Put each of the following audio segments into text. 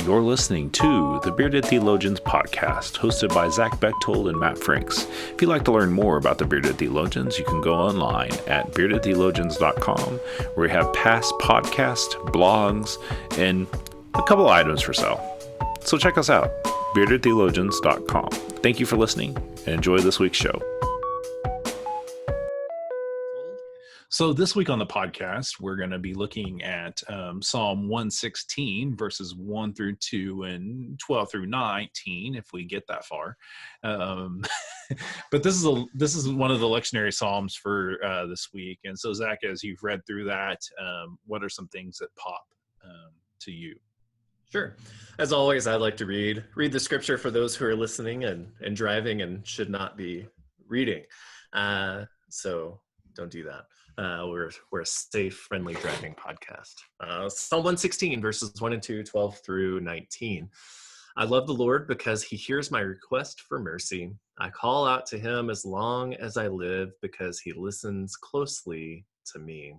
You're listening to the Bearded Theologians podcast, hosted by Zach Bechtold and Matt Franks. If you'd like to learn more about the Bearded Theologians, you can go online at beardedtheologians.com, where we have past podcasts, blogs, and a couple items for sale. So check us out, beardedtheologians.com. Thank you for listening, and enjoy this week's show. So this week on the podcast, we're going to be looking at Psalm 116, verses 1 through 2 and 12 through 19, if we get that far. But this is one of the lectionary psalms for this week. And so, Zach, as you've read through that, what are some things that pop to you? Sure. As always, I like to read the scripture for those who are listening and driving and should not be reading. So don't do that. We're a safe, friendly driving podcast. Psalm 116, verses 1 and 2, 12 through 19. I love the Lord because he hears my request for mercy. I call out to him as long as I live because he listens closely to me.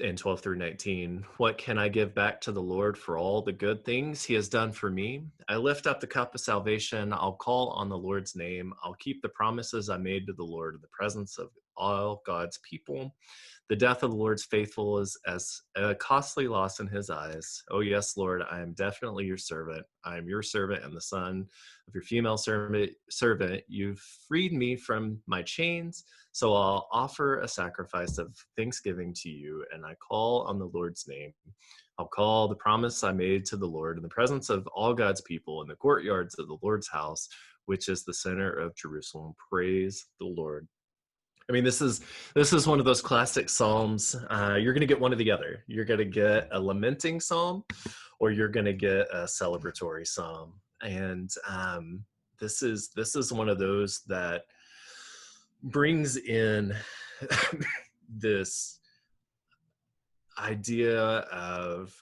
And 12 through 19, what can I give back to the Lord for all the good things he has done for me? I lift up the cup of salvation. I'll call on the Lord's name. I'll keep the promises I made to the Lord in the presence of all God's people. The death of the Lord's faithful is as a costly loss in his eyes. Oh, yes, Lord, I am definitely your servant. I am your servant and the son of your female servant. You've freed me from my chains, so I'll offer a sacrifice of thanksgiving to you, and I call on the Lord's name. I'll call the promise I made to the Lord in the presence of all God's people in the courtyards of the Lord's house, which is the center of Jerusalem. Praise the Lord. I mean, this is one of those classic psalms. You're going to get one or the other. You're going to get a lamenting psalm, or you're going to get a celebratory psalm. And this is one of those that brings in this idea of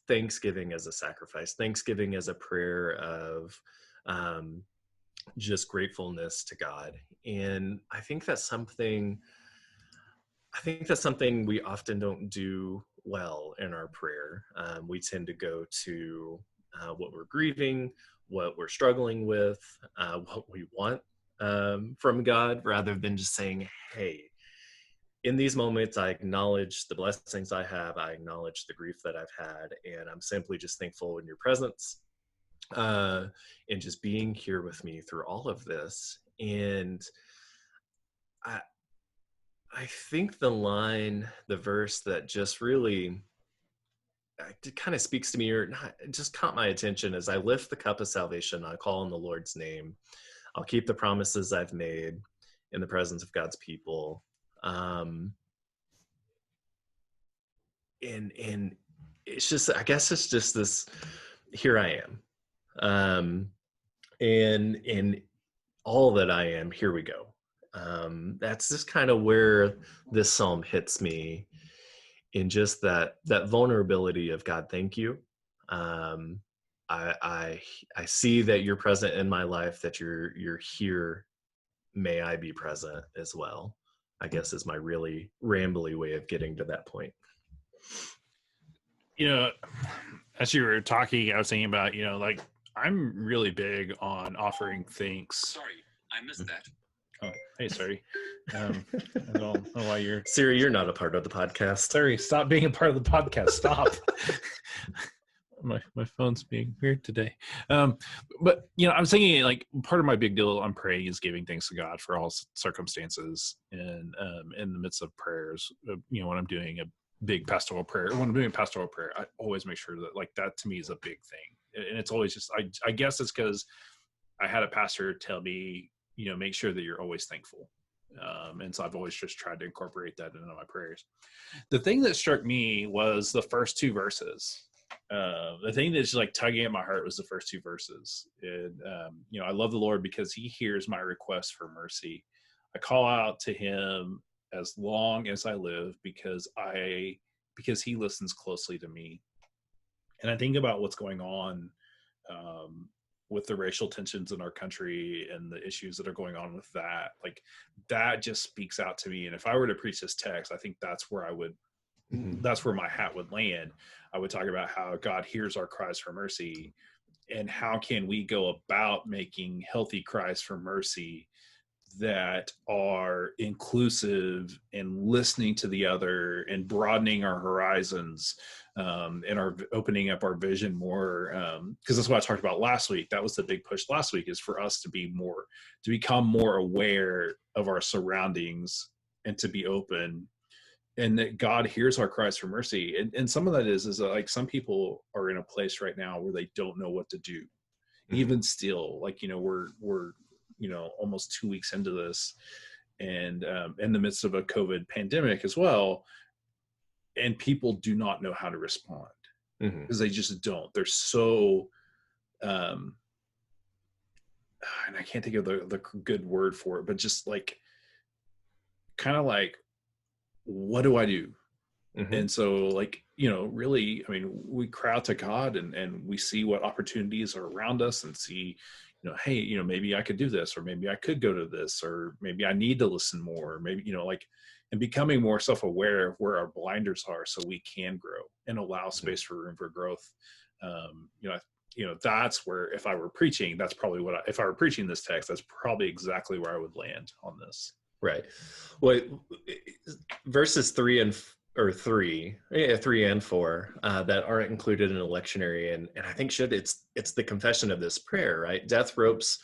thanksgiving as a sacrifice, thanksgiving as a prayer of just gratefulness to God. And I think that's something we often don't do well in our prayer. We tend to go to what we're grieving, what we're struggling with, what we want from God, rather than just saying, hey, in these moments, I acknowledge the blessings I have. I acknowledge the grief that I've had, and I'm simply just thankful in your presence. And just being here with me through all of this. And I think the verse that just really kind of speaks to me, or not, just caught my attention, is I lift the cup of salvation. I call on the Lord's name. I'll keep the promises I've made in the presence of God's people. And it's just, I guess it's just this, here I am. And all that I am, here we go. That's just kind of where this psalm hits me, in just that vulnerability of God. Thank you. I see that you're present in my life, that you're here. May I be present as well, I guess, is my really rambly way of getting to that point. You know, as you were talking, I was thinking about, like, I'm really big on offering thanks. Sorry, I missed that. Oh, hey, sorry. I don't know why you're... Siri, you're not a part of the podcast. Sorry, stop being a part of the podcast. Stop. My phone's being weird today. But, I'm thinking, like, part of my big deal on praying is giving thanks to God for all circumstances. And in the midst of prayers, when I'm doing a big pastoral prayer, I always make sure that, like, that to me is a big thing. And it's always just, I guess it's because I had a pastor tell me, make sure that you're always thankful. And so I've always just tried to incorporate that into my prayers. The thing that struck me was the first two verses. The thing that's like tugging at my heart was the first two verses. And, I love the Lord because he hears my request for mercy. I call out to him as long as I live because he listens closely to me. And I think about what's going on with the racial tensions in our country and the issues that are going on with that. Like, that just speaks out to me. And if I were to preach this text, I think that's where I would that's where my hat would land. I would talk about how God hears our cries for mercy, and how can we go about making healthy cries for mercy that are inclusive and listening to the other and broadening our horizons, and are opening up our vision more. Because that's what I talked about last week. That was the big push last week, is for us to become more aware of our surroundings and to be open, and that God hears our cries for mercy. And some of that is that, like, some people are in a place right now where they don't know what to do. Even still, like, we're almost 2 weeks into this, and in the midst of a COVID pandemic as well, and people do not know how to respond, because they just don't. They're so and I can't think of the good word for it, but just like, kind of like, what do I do? And so, like, really, I mean, we cry out to God, and we see what opportunities are around us, and see, hey, maybe I could do this, or maybe I could go to this, or maybe I need to listen more, or maybe, like, and becoming more self-aware of where our blinders are, so we can grow and allow space for room for growth. That's where, if I were preaching, that's probably if I were preaching this text, that's probably exactly where I would land on this. Right. Well, verses 3 and 4 that aren't included in a lectionary, and I think it's the confession of this prayer, right? Death ropes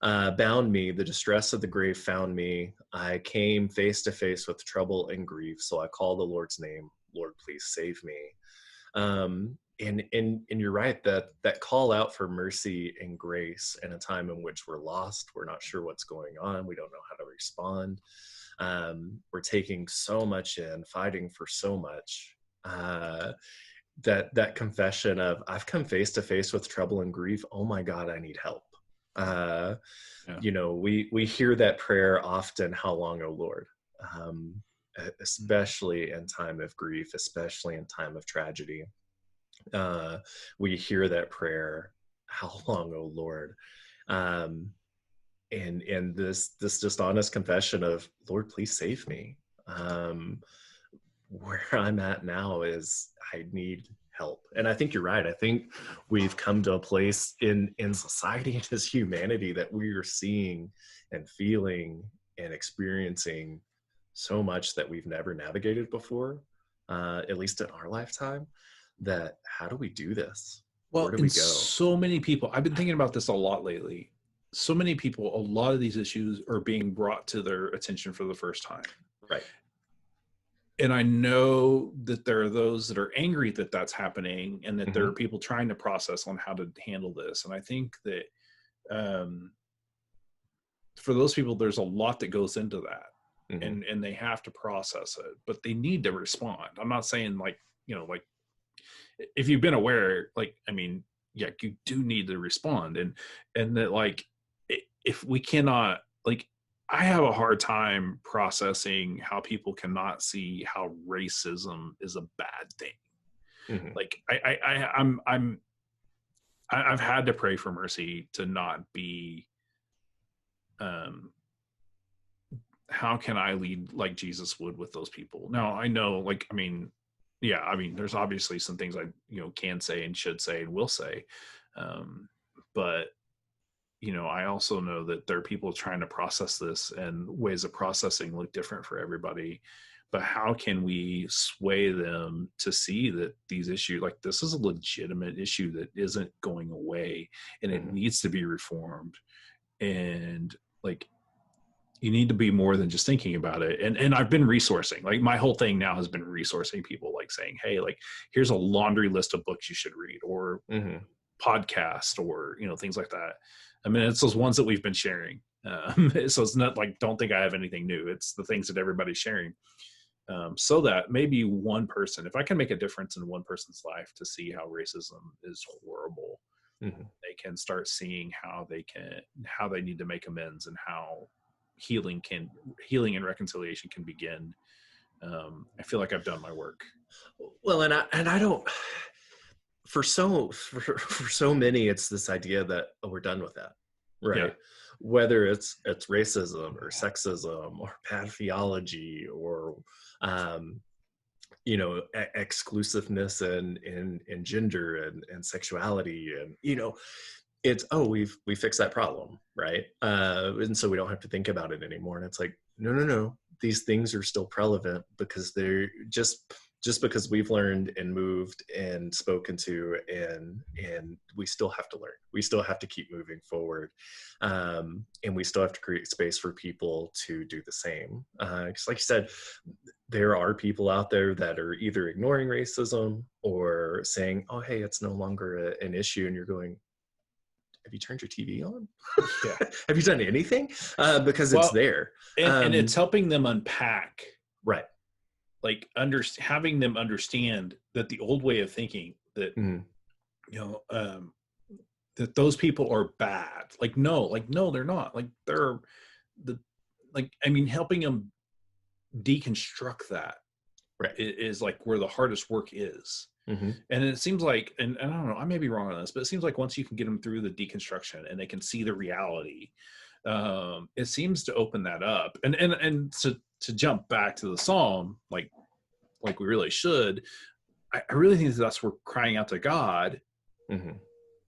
bound me, the distress of the grave found me. I came face to face with trouble and grief, so I call the Lord's name. Lord, please save me. And you're right, that call out for mercy and grace in a time in which we're lost, we're not sure what's going on, we don't know how to respond. We're taking so much in, fighting for so much. That confession of, I've come face to face with trouble and grief. Oh my God, I need help. We hear that prayer often. How long, O Lord? Especially in time of grief, especially in time of tragedy. We hear that prayer, how long, O Lord? And this just honest confession of, Lord, please save me. Where I'm at now is, I need help. And I think you're right. I think we've come to a place in society and as humanity that we are seeing and feeling and experiencing so much that we've never navigated before, at least in our lifetime. That, how do we do this? Well, where do we go? So many people, I've been thinking about this a lot lately. So many people, a lot of these issues are being brought to their attention for the first time. Right. And I know that there are those that are angry that that's happening, and that there are people trying to process on how to handle this. And I think that for those people, there's a lot that goes into that, and they have to process it, but they need to respond. I'm not saying like if you've been aware, like, I mean, yeah, you do need to respond, and that, like, if we cannot, like, I have a hard time processing how people cannot see how racism is a bad thing. Like, I've had to pray for mercy to not be, how can I lead like Jesus would with those people? Now, I know, like, I mean, yeah, I mean, there's obviously some things I, can say and should say and will say. But, I also know that there are people trying to process this, and ways of processing look different for everybody. But how can we sway them to see that these issues, like, this is a legitimate issue that isn't going away, and it needs to be reformed. And, like, you need to be more than just thinking about it. And I've been resourcing, like, my whole thing now has been resourcing people, like saying, hey, like, here's a laundry list of books you should read, or podcast, or, things like that. I mean, it's those ones that we've been sharing. So it's not like, don't think I have anything new. It's the things that everybody's sharing. So that maybe one person, if I can make a difference in one person's life to see how racism is horrible, they can start seeing how they need to make amends, and how healing and reconciliation can begin. I feel like I've done my work. Well, and I don't, for so many, it's this idea that, oh, we're done with that, right? Yeah. Whether it's racism or sexism or bad theology or exclusiveness and gender and sexuality, and it's, we fixed that problem, right? And so we don't have to think about it anymore. And it's like, no, these things are still relevant, because they're just because we've learned and moved and spoken to, and we still have to learn. We still have to keep moving forward, and we still have to create space for people to do the same. Because, like you said, there are people out there that are either ignoring racism or saying, "Oh, hey, it's no longer an issue," and you're going, have you turned your TV on? Yeah. Have you done anything? Because it's there. And it's helping them unpack. Right. Like having them understand that the old way of thinking that, that those people are bad. No, they're not. Helping them deconstruct that, right, is like where the hardest work is. Mm-hmm. And it seems like, and I don't know, I may be wrong on this, but it seems like once you can get them through the deconstruction and they can see the reality, it seems to open that up. And to jump back to the Psalm, like we really should, I really think that's where crying out to God, mm-hmm.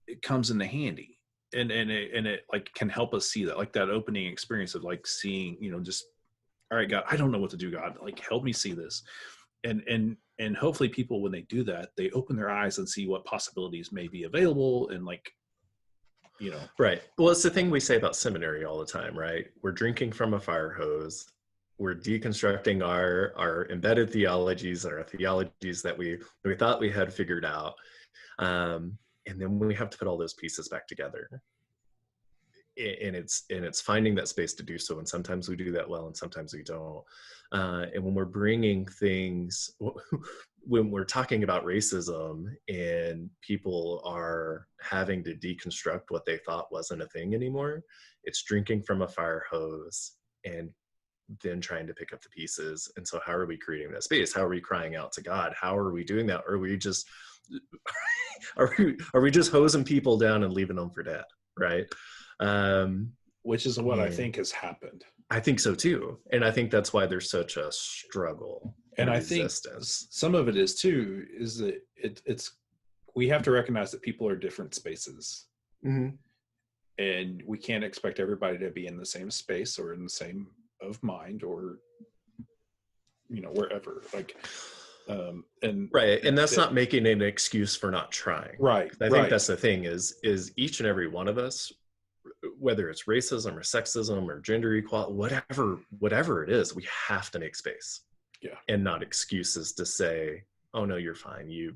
it comes into handy, and it like can help us see that, like that opening experience of like seeing, just, all right, God, I don't know what to do, God, like help me see this. And hopefully people, when they do that, they open their eyes and see what possibilities may be available, and Right. Well, it's the thing we say about seminary all the time, right? We're drinking from a fire hose. We're deconstructing our embedded theologies and our theologies that we thought we had figured out. And then we have to put all those pieces back together. And it's finding that space to do so. And sometimes we do that well, and sometimes we don't. And when we're bringing things, when we're talking about racism and people are having to deconstruct what they thought wasn't a thing anymore, it's drinking from a fire hose and then trying to pick up the pieces. And so how are we creating that space? How are we crying out to God? How are we doing that? Or are we just are we just hosing people down and leaving them for dead, right? Which is what I think has happened. I think so too. And I think that's why there's such a struggle. And I think some of it is too, is that it's we have to recognize that people are different spaces. Mm-hmm. And we can't expect everybody to be in the same space or in the same of mind, or wherever, and right. And that's not making an excuse for not trying. Right. I think that's the thing is each and every one of us, whether it's racism or sexism or gender equality, whatever it is, we have to make space. Yeah. And not excuses to say, oh no, you're fine. You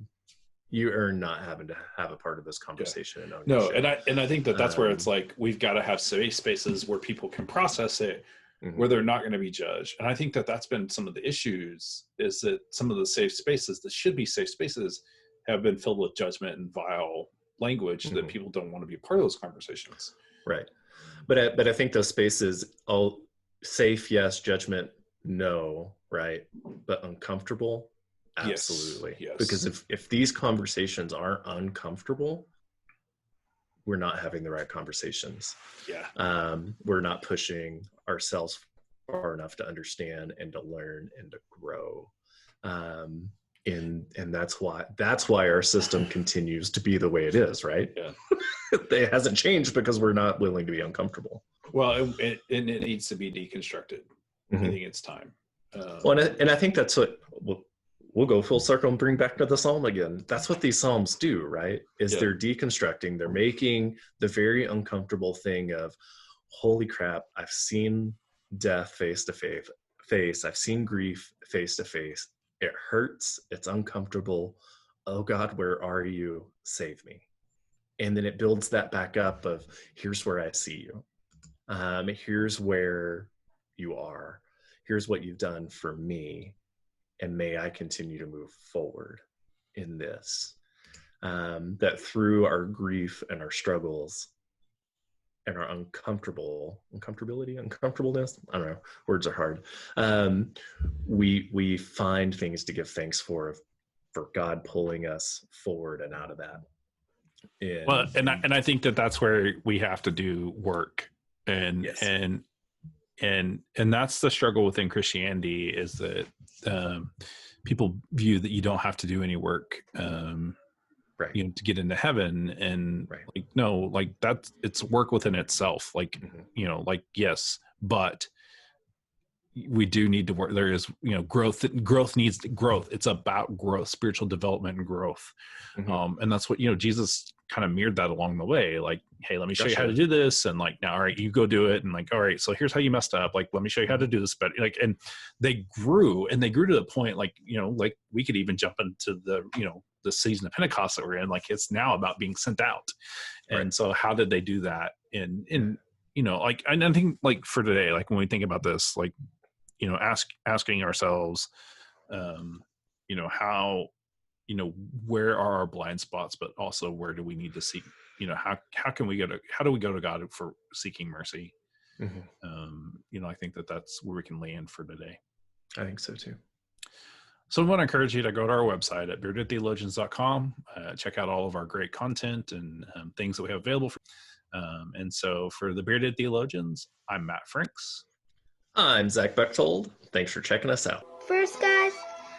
earn not having to have a part of this conversation. Yeah. No. And I think that's where it's like, we've got to have safe spaces where people can process it, mm-hmm. where they're not going to be judged. And I think that's been some of the issues, is that some of the safe spaces that should be safe spaces have been filled with judgment and vile language, mm-hmm. that people don't want to be a part of those conversations. Right. But I think those spaces, all safe, yes, judgment, no, right? But uncomfortable, absolutely. Yes. Because if these conversations aren't uncomfortable, we're not having the right conversations. Yeah. We're not pushing ourselves far enough to understand and to learn and to grow. And that's why our system continues to be the way it is, right? Yeah. It hasn't changed because we're not willing to be uncomfortable. Well, it needs to be deconstructed. Mm-hmm. I think it's time. And I think that's what we'll go full circle and bring back to the Psalm again. That's what these Psalms do, right? Is they're deconstructing, they're making the very uncomfortable thing of, holy crap, I've seen death face to face. I've seen grief face to face. It hurts. It's uncomfortable. Oh God, where are you? Save me. And then it builds that back up of, here's where I see you. Here's where you are. Here's what you've done for me. And may I continue to move forward in this. That through our grief and our struggles and our uncomfortableness, I don't know, words are hard. We find things to give thanks for God pulling us forward and out of that. And I think that's where we have to do work, and yes. and that's the struggle within Christianity, is that people view that you don't have to do any work, Right. you know, to get into heaven. And Right. like, no, like it's work within itself. Like, you know, like, yes, but we do need to work. There is, you know, growth needs growth. It's about growth, spiritual development and growth. And that's what, you know, Jesus kind of mirrored that along the way. Like, hey, let me show you how to do this. And like, now, all right, you go do it. And like, all right, so here's how you messed up. Like, let me show you how to do this. But like, and they grew to the point, like, you know, like we could even jump into the, you know, the season of Pentecost that we're in. Like, it's now about being sent out. And so how did they do that? In, you know, like, and I think like for today, like when we think about this, like, you know, asking ourselves, you know, how, you know, where are our blind spots, but also where do we need to seek, you know, how do we go to God for seeking mercy? You know, I think that's where we can land for today. I think so too. So I want to encourage you to go to our website at beardedtheologians.com, check out all of our great content and things that we have available. And so for the Bearded Theologians, I'm Matt Franks. I'm Zach Bechtold. Thanks for checking us out. First, guys,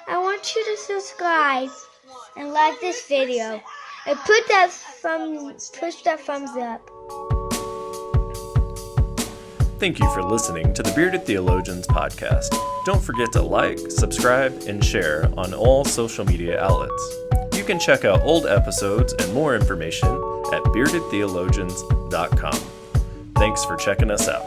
I want you to subscribe and like this video and push that thumbs up. Thank you for listening to the Bearded Theologians podcast. Don't forget to like, subscribe, and share on all social media outlets. You can check out old episodes and more information at beardedtheologians.com. Thanks for checking us out.